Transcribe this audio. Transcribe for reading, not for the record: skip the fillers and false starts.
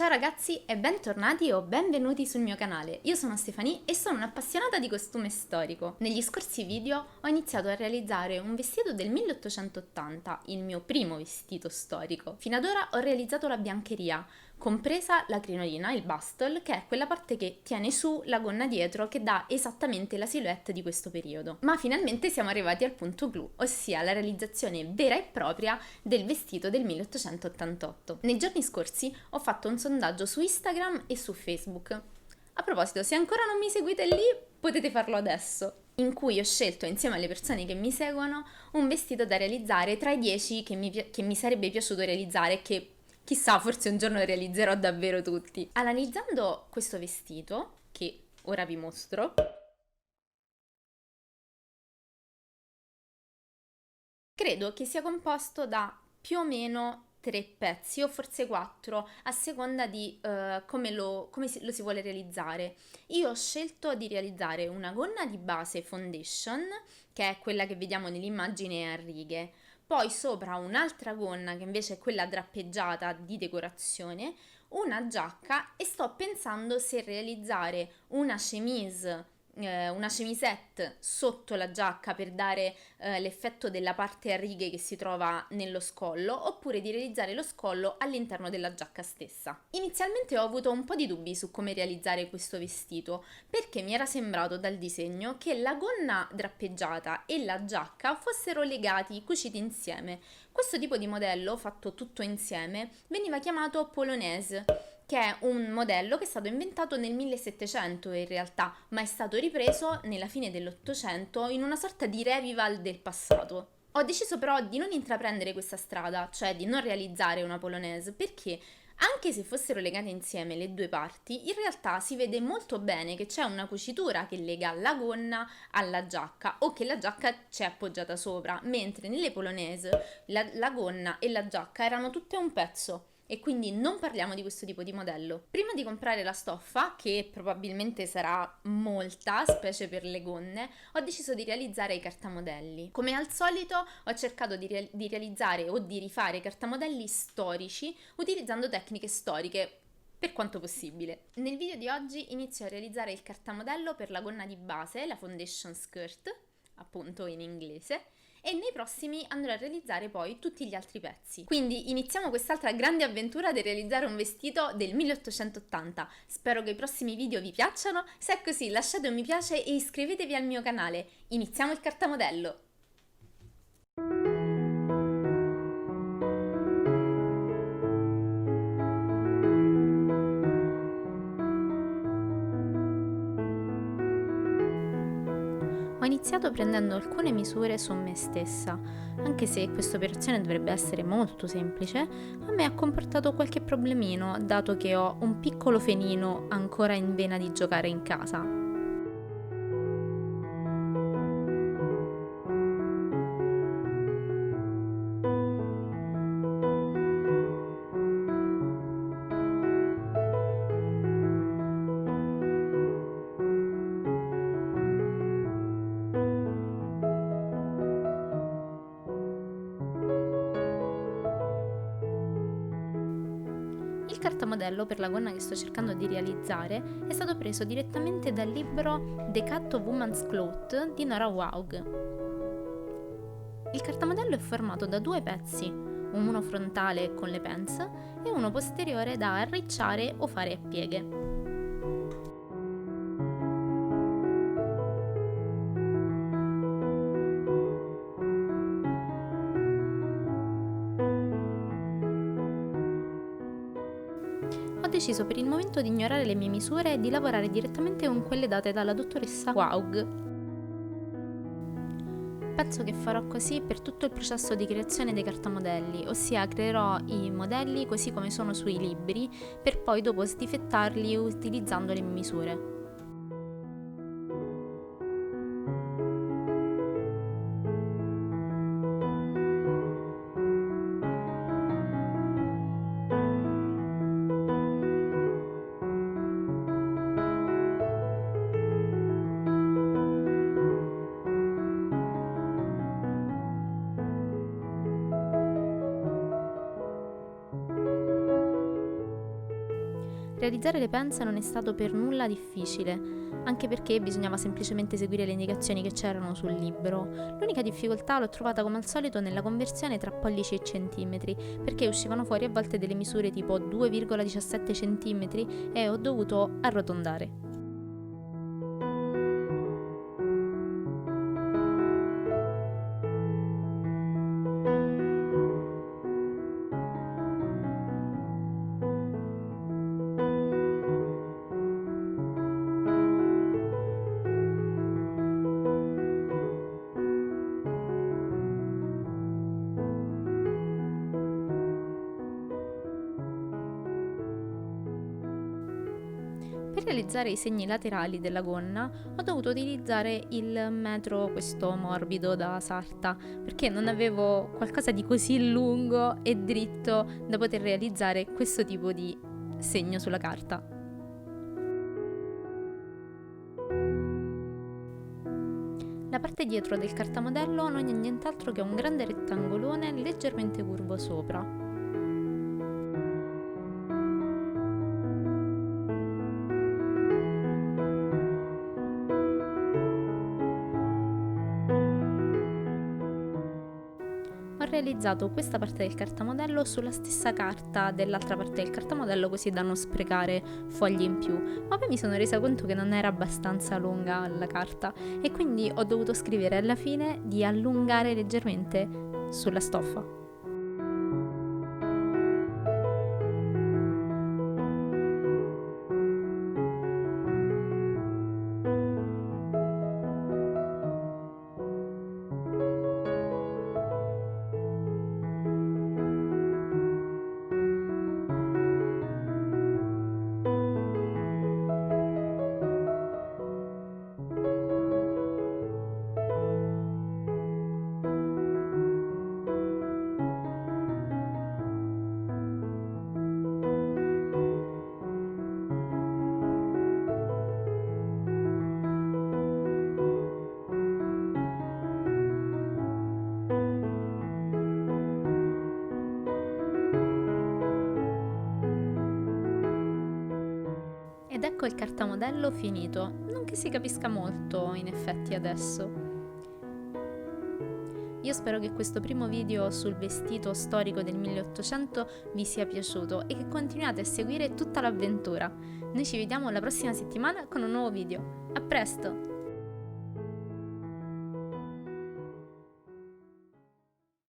Ciao ragazzi e bentornati o benvenuti sul mio canale. Io sono Stefanie e sono un'appassionata di costume storico. Negli scorsi video ho iniziato a realizzare un vestito del 1880, il mio primo vestito storico. Fino ad ora ho realizzato la biancheria, compresa la crinolina, il bastole, che è quella parte che tiene su la gonna dietro che dà esattamente la silhouette di questo periodo. Ma finalmente siamo arrivati al punto clou, ossia la realizzazione vera e propria del vestito del 1888. Nei giorni scorsi ho fatto un sondaggio su Instagram e su Facebook. A proposito, se ancora non mi seguite lì, potete farlo adesso, in cui ho scelto insieme alle persone che mi seguono un vestito da realizzare tra i 10 che mi sarebbe piaciuto realizzare e che chissà, forse un giorno realizzerò davvero tutti. Analizzando questo vestito, che ora vi mostro, credo che sia composto da più o meno 3 pezzi o forse 4 a seconda di lo si vuole realizzare. Io ho scelto di realizzare una gonna di base foundation, che è quella che vediamo nell'immagine a righe, poi sopra un'altra gonna che invece è quella drappeggiata di decorazione, una giacca e sto pensando se realizzare una chemisette sotto la giacca per dare l'effetto della parte a righe che si trova nello scollo, oppure di realizzare lo scollo all'interno della giacca stessa. Inizialmente ho avuto un po' di dubbi su come realizzare questo vestito, perché mi era sembrato dal disegno che la gonna drappeggiata e la giacca fossero legati, cuciti insieme. Questo tipo di modello, fatto tutto insieme, veniva chiamato polonaise, che è un modello che è stato inventato nel 1700 in realtà, ma è stato ripreso nella fine dell'Ottocento in una sorta di revival del passato. Ho deciso però di non intraprendere questa strada, cioè di non realizzare una polonaise, perché anche se fossero legate insieme le due parti, in realtà si vede molto bene che c'è una cucitura che lega la gonna alla giacca o che la giacca c'è appoggiata sopra, mentre nelle polonaise la gonna e la giacca erano tutte un pezzo. E quindi non parliamo di questo tipo di modello. Prima di comprare la stoffa, che probabilmente sarà molta, specie per le gonne, ho deciso di realizzare i cartamodelli. Come al solito ho cercato di realizzare o di rifare cartamodelli storici utilizzando tecniche storiche per quanto possibile. Nel video di oggi inizio a realizzare il cartamodello per la gonna di base, la foundation skirt, appunto in inglese, e nei prossimi andrò a realizzare poi tutti gli altri pezzi. Quindi iniziamo quest'altra grande avventura di realizzare un vestito del 1880. Spero che i prossimi video vi piacciono, se è così lasciate un mi piace e iscrivetevi al mio canale. Iniziamo il cartamodello! Ho iniziato prendendo alcune misure su me stessa, anche se questa operazione dovrebbe essere molto semplice, a me ha comportato qualche problemino, dato che ho un piccolo felino ancora in vena di giocare in casa. Il cartamodello per la gonna che sto cercando di realizzare è stato preso direttamente dal libro The Cut of Woman's Cloth di Nora Waugh. Il cartamodello è formato da 2 pezzi, uno frontale con le pens e uno posteriore da arricciare o fare a pieghe. Ho deciso per il momento di ignorare le mie misure e di lavorare direttamente con quelle date dalla dottoressa Waugh. Penso che farò così per tutto il processo di creazione dei cartamodelli, ossia creerò i modelli così come sono sui libri, per poi dopo sdifettarli utilizzando le mie misure. Realizzare le penze non è stato per nulla difficile, anche perché bisognava semplicemente seguire le indicazioni che c'erano sul libro. L'unica difficoltà l'ho trovata come al solito nella conversione tra pollici e centimetri, perché uscivano fuori a volte delle misure tipo 2,17 centimetri e ho dovuto arrotondare. Per realizzare i segni laterali della gonna ho dovuto utilizzare il metro, questo morbido da sarta, perché non avevo qualcosa di così lungo e dritto da poter realizzare questo tipo di segno sulla carta. La parte dietro del cartamodello non è nient'altro che un grande rettangolone leggermente curvo sopra. Ho realizzato questa parte del cartamodello sulla stessa carta dell'altra parte del cartamodello, così da non sprecare fogli in più, ma poi mi sono resa conto che non era abbastanza lunga la carta e quindi ho dovuto scrivere alla fine di allungare leggermente sulla stoffa. Ed ecco il cartamodello finito, non che si capisca molto in effetti adesso. Io spero che questo primo video sul vestito storico del 1800 vi sia piaciuto e che continuate a seguire tutta l'avventura. Noi ci vediamo la prossima settimana con un nuovo video. A presto!